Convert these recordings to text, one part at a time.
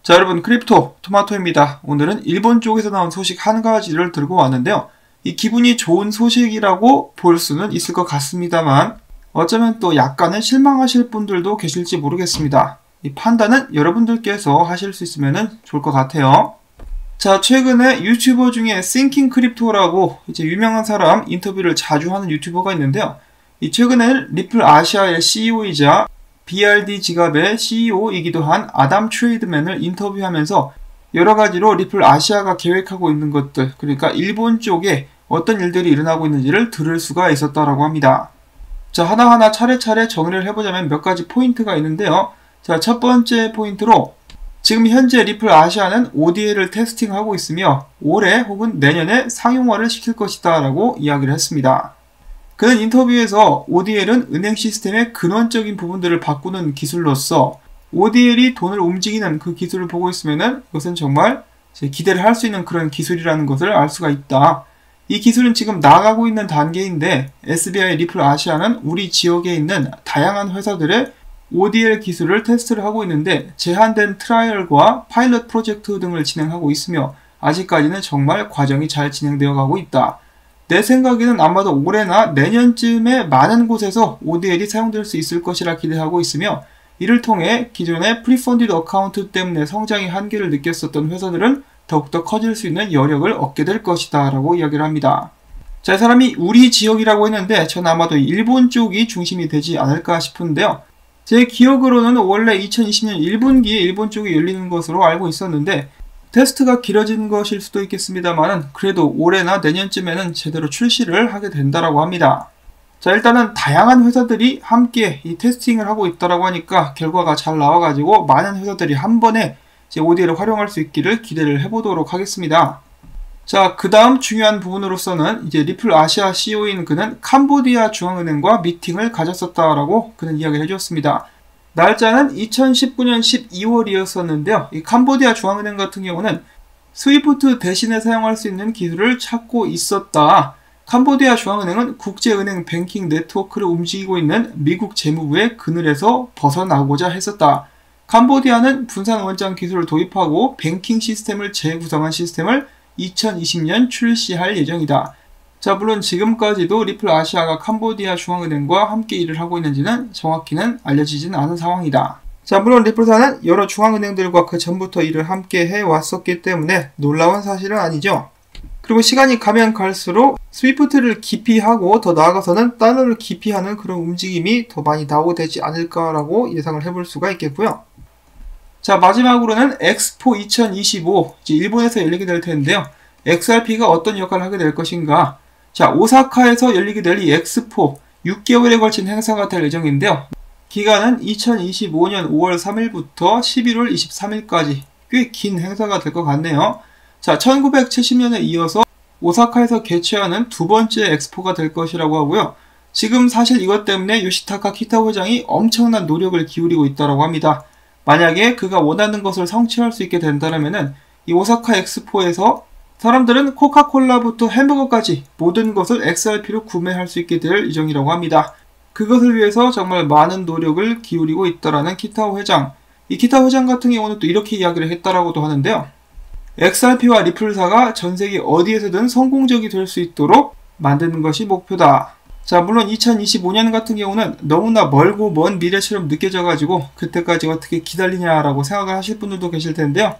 자, 여러분, 크립토 토마토입니다. 오늘은 일본 쪽에서 나온 소식 한 가지를 들고 왔는데요. 이 기분이 좋은 소식이라고 볼 수는 있을 것 같습니다만 어쩌면 또 약간은 실망하실 분들도 계실지 모르겠습니다. 이 판단은 여러분들께서 하실 수 있으면 좋을 것 같아요. 자, 최근에 유튜버 중에 Thinking Crypto라고 이제 유명한 사람 인터뷰를 자주 하는 유튜버가 있는데요. 이 최근에는 리플 아시아의 CEO이자 BRD 지갑의 CEO이기도 한 아담 트레이드맨을 인터뷰하면서 여러 가지로 리플 아시아가 계획하고 있는 것들, 그러니까 일본 쪽에 어떤 일들이 일어나고 있는지를 들을 수가 있었다라고 합니다. 자, 하나하나 차례차례 정리를 해보자면 몇 가지 포인트가 있는데요. 자, 첫 번째 포인트로 지금 현재 리플 아시아는 ODA를 테스팅하고 있으며 올해 혹은 내년에 상용화를 시킬 것이다 라고 이야기를 했습니다. 그는 인터뷰에서 ODL은 은행 시스템의 근원적인 부분들을 바꾸는 기술로서 ODL이 돈을 움직이는 그 기술을 보고 있으면 이것은 정말 기대를 할 수 있는 그런 기술이라는 것을 알 수가 있다. 이 기술은 지금 나가고 있는 단계인데 SBI 리플 아시아는 우리 지역에 있는 다양한 회사들의 ODL 기술을 테스트를 하고 있는데 제한된 트라이얼과 파일럿 프로젝트 등을 진행하고 있으며 아직까지는 정말 과정이 잘 진행되어 가고 있다. 내 생각에는 아마도 올해나 내년쯤에 많은 곳에서 ODL이 사용될 수 있을 것이라 기대하고 있으며 이를 통해 기존의 프리펀디드 어카운트 때문에 성장의 한계를 느꼈었던 회사들은 더욱더 커질 수 있는 여력을 얻게 될 것이다 라고 이야기를 합니다. 자, 이 사람이 우리 지역이라고 했는데 전 아마도 일본 쪽이 중심이 되지 않을까 싶은데요. 제 기억으로는 원래 2020년 1분기에 일본 쪽이 열리는 것으로 알고 있었는데 테스트가 길어진 것일 수도 있겠습니다만 그래도 올해나 내년쯤에는 제대로 출시를 하게 된다라고 합니다. 자, 일단은 다양한 회사들이 함께 이 테스팅을 하고 있다라고 하니까 결과가 잘 나와가지고 많은 회사들이 한 번에 이제 ODL을 활용할 수 있기를 기대를 해보도록 하겠습니다. 자, 그 다음 중요한 부분으로서는 이제 리플 아시아 CEO인 그는 캄보디아 중앙은행과 미팅을 가졌었다라고 그는 이야기를 해주었습니다. 날짜는 2019년 12월이었었는데요. 이 캄보디아 중앙은행 같은 경우는 스위프트 대신에 사용할 수 있는 기술을 찾고 있었다. 캄보디아 중앙은행은 국제은행 뱅킹 네트워크를 움직이고 있는 미국 재무부의 그늘에서 벗어나고자 했었다. 캄보디아는 분산 원장 기술을 도입하고 뱅킹 시스템을 재구성한 시스템을 2020년 출시할 예정이다. 자, 물론 지금까지도 리플 아시아가 캄보디아 중앙은행과 함께 일을 하고 있는지는 정확히는 알려지지는 않은 상황이다. 자, 물론 리플사는 여러 중앙은행들과 그 전부터 일을 함께 해왔었기 때문에 놀라운 사실은 아니죠. 그리고 시간이 가면 갈수록 스위프트를 기피하고 더 나아가서는 달러를 기피하는 그런 움직임이 더 많이 나오게 되지 않을까라고 예상을 해볼 수가 있겠고요. 자, 마지막으로는 엑스포 2025, 이제 일본에서 열리게 될 텐데요. XRP가 어떤 역할을 하게 될 것인가? 자, 오사카에서 열리게 될 이 엑스포 6개월에 걸친 행사가 될 예정인데요. 기간은 2025년 5월 3일부터 11월 23일까지 꽤 긴 행사가 될 것 같네요. 자, 1970년에 이어서 오사카에서 개최하는 두 번째 엑스포가 될 것이라고 하고요. 지금 사실 이것 때문에 요시타카 키타 회장이 엄청난 노력을 기울이고 있다고 합니다. 만약에 그가 원하는 것을 성취할 수 있게 된다면 이 오사카 엑스포에서 사람들은 코카콜라부터 햄버거까지 모든 것을 XRP로 구매할 수 있게 될 예정이라고 합니다. 그것을 위해서 정말 많은 노력을 기울이고 있다라는 키타오 회장. 이 키타오 회장 같은 경우는 또 이렇게 이야기를 했다라고도 하는데요. XRP와 리플사가 전 세계 어디에서든 성공적이 될 수 있도록 만드는 것이 목표다. 자, 물론 2025년 같은 경우는 너무나 멀고 먼 미래처럼 느껴져가지고 그때까지 어떻게 기다리냐라고 생각을 하실 분들도 계실 텐데요.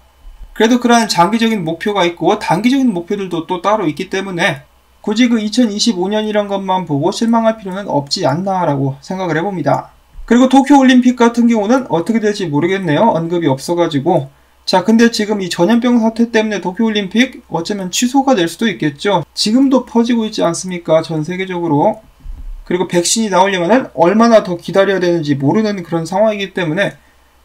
그래도 그러한 장기적인 목표가 있고 단기적인 목표들도 또 따로 있기 때문에 굳이 그 2025년이란 것만 보고 실망할 필요는 없지 않나라고 생각을 해봅니다. 그리고 도쿄올림픽 같은 경우는 어떻게 될지 모르겠네요. 언급이 없어가지고. 자, 근데 지금 이 전염병 사태 때문에 도쿄올림픽 어쩌면 취소가 될 수도 있겠죠. 지금도 퍼지고 있지 않습니까? 전 세계적으로. 그리고 백신이 나오려면 얼마나 더 기다려야 되는지 모르는 그런 상황이기 때문에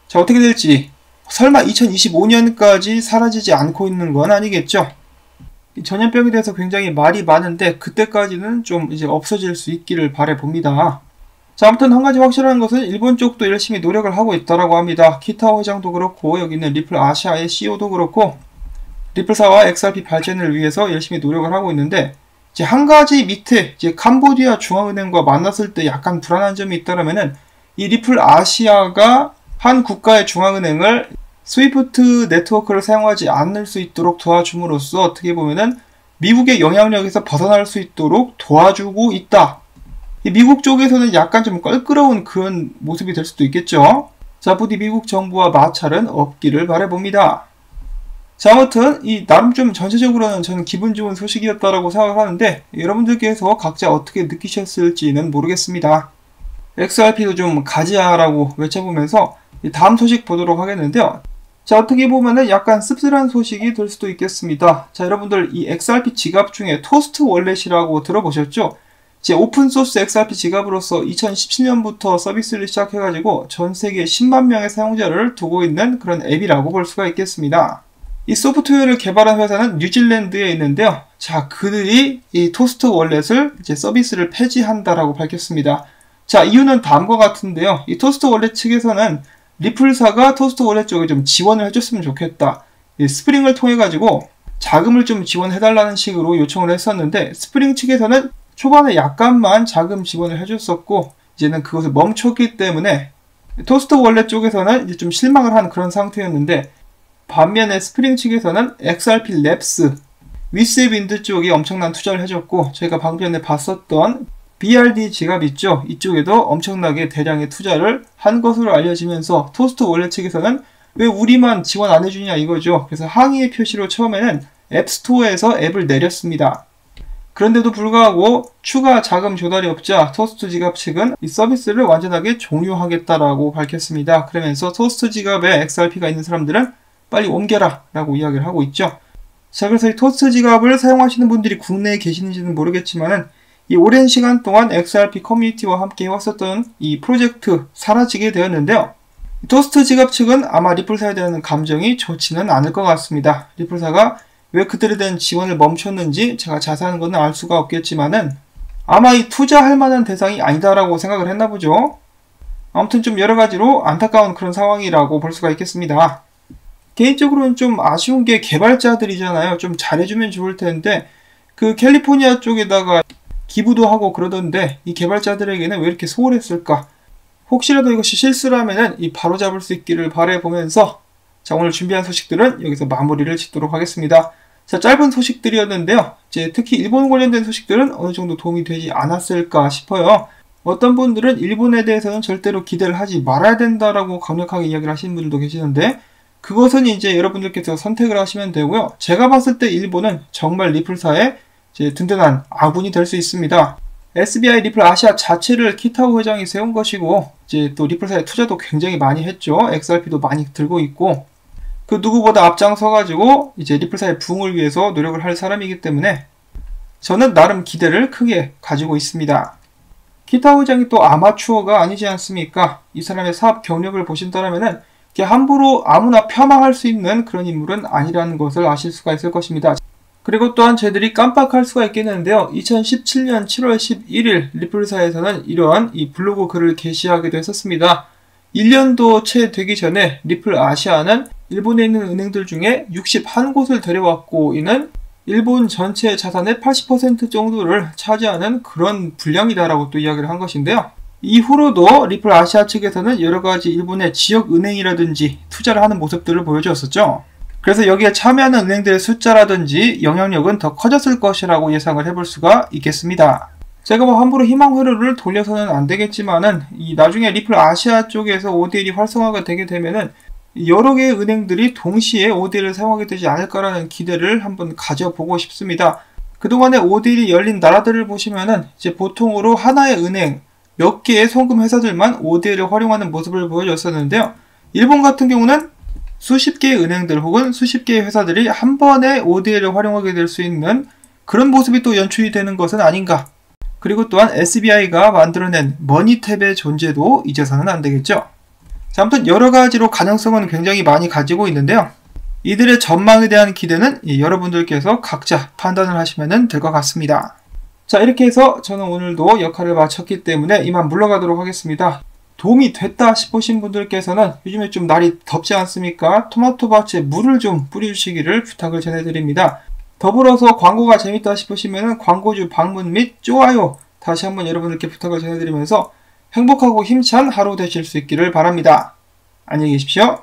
자, 어떻게 될지 설마 2025년까지 사라지지 않고 있는 건 아니겠죠. 전염병에 대해서 굉장히 말이 많은데 그때까지는 좀 이제 없어질 수 있기를 바라봅니다. 자, 아무튼 한 가지 확실한 것은 일본 쪽도 열심히 노력을 하고 있다라고 합니다. 키타오 회장도 그렇고 여기 있는 리플 아시아의 CEO도 그렇고 리플사와 XRP 발전을 위해서 열심히 노력을 하고 있는데 이제 한 가지 밑에 이제 캄보디아 중앙은행과 만났을 때 약간 불안한 점이 있다라면은 이 리플 아시아가 한 국가의 중앙은행을 스위프트 네트워크를 사용하지 않을 수 있도록 도와줌으로써 어떻게 보면은 미국의 영향력에서 벗어날 수 있도록 도와주고 있다. 미국 쪽에서는 약간 좀 껄끄러운 그런 모습이 될 수도 있겠죠. 자, 부디 미국 정부와 마찰은 없기를 바라봅니다. 자, 아무튼 나름 좀 전체적으로는 저는 기분 좋은 소식이었다라고 생각하는데 여러분들께서 각자 어떻게 느끼셨을지는 모르겠습니다. XRP도 좀 가지야라고 외쳐보면서 다음 소식 보도록 하겠는데요. 자, 어떻게 보면은 약간 씁쓸한 소식이 될 수도 있겠습니다. 자, 여러분들 이 XRP 지갑 중에 토스트 월렛이라고 들어보셨죠? 제 오픈소스 XRP 지갑으로서 2017년부터 서비스를 시작해가지고 전 세계 10만 명의 사용자를 두고 있는 그런 앱이라고 볼 수가 있겠습니다. 이 소프트웨어를 개발한 회사는 뉴질랜드에 있는데요. 자, 그들이 이 토스트 월렛을 이제 서비스를 폐지한다라고 밝혔습니다. 자, 이유는 다음과 같은데요. 이 토스트 월렛 측에서는 리플사가 토스트 월렛 쪽에 좀 지원을 해줬으면 좋겠다. 이 스프링을 통해 가지고 자금을 좀 지원해달라는 식으로 요청을 했었는데 스프링 측에서는 초반에 약간만 자금 지원을 해줬었고 이제는 그것을 멈췄기 때문에 토스트 월렛 쪽에서는 이제 좀 실망을 한 그런 상태였는데 반면에 스프링 측에서는 XRP 랩스, 위스윈드 쪽에 엄청난 투자를 해줬고 저희가 방금 전에 봤었던 BRD 지갑 있죠? 이쪽에도 엄청나게 대량의 투자를 한 것으로 알려지면서 토스트 월렛 측에서는 왜 우리만 지원 안 해주냐 이거죠. 그래서 항의의 표시로 처음에는 앱스토어에서 앱을 내렸습니다. 그런데도 불구하고 추가 자금 조달이 없자 토스트 지갑 측은 이 서비스를 완전하게 종료하겠다라고 밝혔습니다. 그러면서 토스트 지갑에 XRP가 있는 사람들은 빨리 옮겨라 라고 이야기를 하고 있죠. 자, 그래서 이 토스트 지갑을 사용하시는 분들이 국내에 계시는지는 모르겠지만은 이 오랜 시간 동안 XRP 커뮤니티와 함께 해왔었던 이 프로젝트 사라지게 되었는데요. 토스트 지갑 측은 아마 리플사에 대한 감정이 좋지는 않을 것 같습니다. 리플사가 왜 그들에 대한 지원을 멈췄는지 제가 자세한 건 알 수가 없겠지만은 아마 이 투자할 만한 대상이 아니다라고 생각을 했나 보죠. 아무튼 좀 여러 가지로 안타까운 그런 상황이라고 볼 수가 있겠습니다. 개인적으로는 좀 아쉬운 게 개발자들이잖아요. 좀 잘해주면 좋을 텐데 그 캘리포니아 쪽에다가 기부도 하고 그러던데 이 개발자들에게는 왜 이렇게 소홀했을까? 혹시라도 이것이 실수라면은 이 바로잡을 수 있기를 바라보면서 자, 오늘 준비한 소식들은 여기서 마무리를 짓도록 하겠습니다. 자, 짧은 소식들이었는데요. 이제 특히 일본 관련된 소식들은 어느 정도 도움이 되지 않았을까 싶어요. 어떤 분들은 일본에 대해서는 절대로 기대를 하지 말아야 된다라고 강력하게 이야기를 하시는 분들도 계시는데 그것은 이제 여러분들께서 선택을 하시면 되고요. 제가 봤을 때 일본은 정말 리플사의 이제 든든한 아군이 될 수 있습니다. SBI 리플 아시아 자체를 키타오 회장이 세운 것이고 이제 또 리플사에 투자도 굉장히 많이 했죠. XRP도 많이 들고 있고 그 누구보다 앞장서가지고 이제 리플사의 부흥을 위해서 노력을 할 사람이기 때문에 저는 나름 기대를 크게 가지고 있습니다. 키타오 회장이 또 아마추어가 아니지 않습니까? 이 사람의 사업 경력을 보신다면은 함부로 아무나 폄하할 수 있는 그런 인물은 아니라는 것을 아실 수가 있을 것입니다. 그리고 또한 저희들이 깜빡할 수가 있겠는데요. 2017년 7월 11일 리플사에서는 이러한 이 블로그 글을 게시하기도 했었습니다. 1년도 채 되기 전에 리플 아시아는 일본에 있는 은행들 중에 61곳을 데려왔고 이는 일본 전체 자산의 80% 정도를 차지하는 그런 분량이다라고 또 이야기를 한 것인데요. 이후로도 리플 아시아 측에서는 여러가지 일본의 지역 은행이라든지 투자를 하는 모습들을 보여주었었죠. 그래서 여기에 참여하는 은행들의 숫자라든지 영향력은 더 커졌을 것이라고 예상을 해볼 수가 있겠습니다. 제가 뭐 함부로 희망 회로를 돌려서는 안 되겠지만은 이 나중에 리플 아시아 쪽에서 ODL이 활성화가 되게 되면은 여러 개의 은행들이 동시에 ODL을 사용하게 되지 않을까라는 기대를 한번 가져보고 싶습니다. 그동안에 ODL이 열린 나라들을 보시면은 이제 보통으로 하나의 은행 몇 개의 송금 회사들만 ODL을 활용하는 모습을 보여줬었는데요. 일본 같은 경우는 수십 개의 은행들 혹은 수십 개의 회사들이 한 번에 ODL을 활용하게 될 수 있는 그런 모습이 또 연출이 되는 것은 아닌가. 그리고 또한 SBI가 만들어낸 머니탭의 존재도 잊어서는 안 되겠죠. 자, 아무튼 여러 가지로 가능성은 굉장히 많이 가지고 있는데요. 이들의 전망에 대한 기대는 여러분들께서 각자 판단을 하시면 될 것 같습니다. 자, 이렇게 해서 저는 오늘도 역할을 마쳤기 때문에 이만 물러가도록 하겠습니다. 도움이 됐다 싶으신 분들께서는 요즘에 좀 날이 덥지 않습니까? 토마토밭에 물을 좀 뿌려주시기를 부탁을 전해드립니다. 더불어서 광고가 재밌다 싶으시면 광고주 방문 및 좋아요 다시 한번 여러분들께 부탁을 전해드리면서 행복하고 힘찬 하루 되실 수 있기를 바랍니다. 안녕히 계십시오.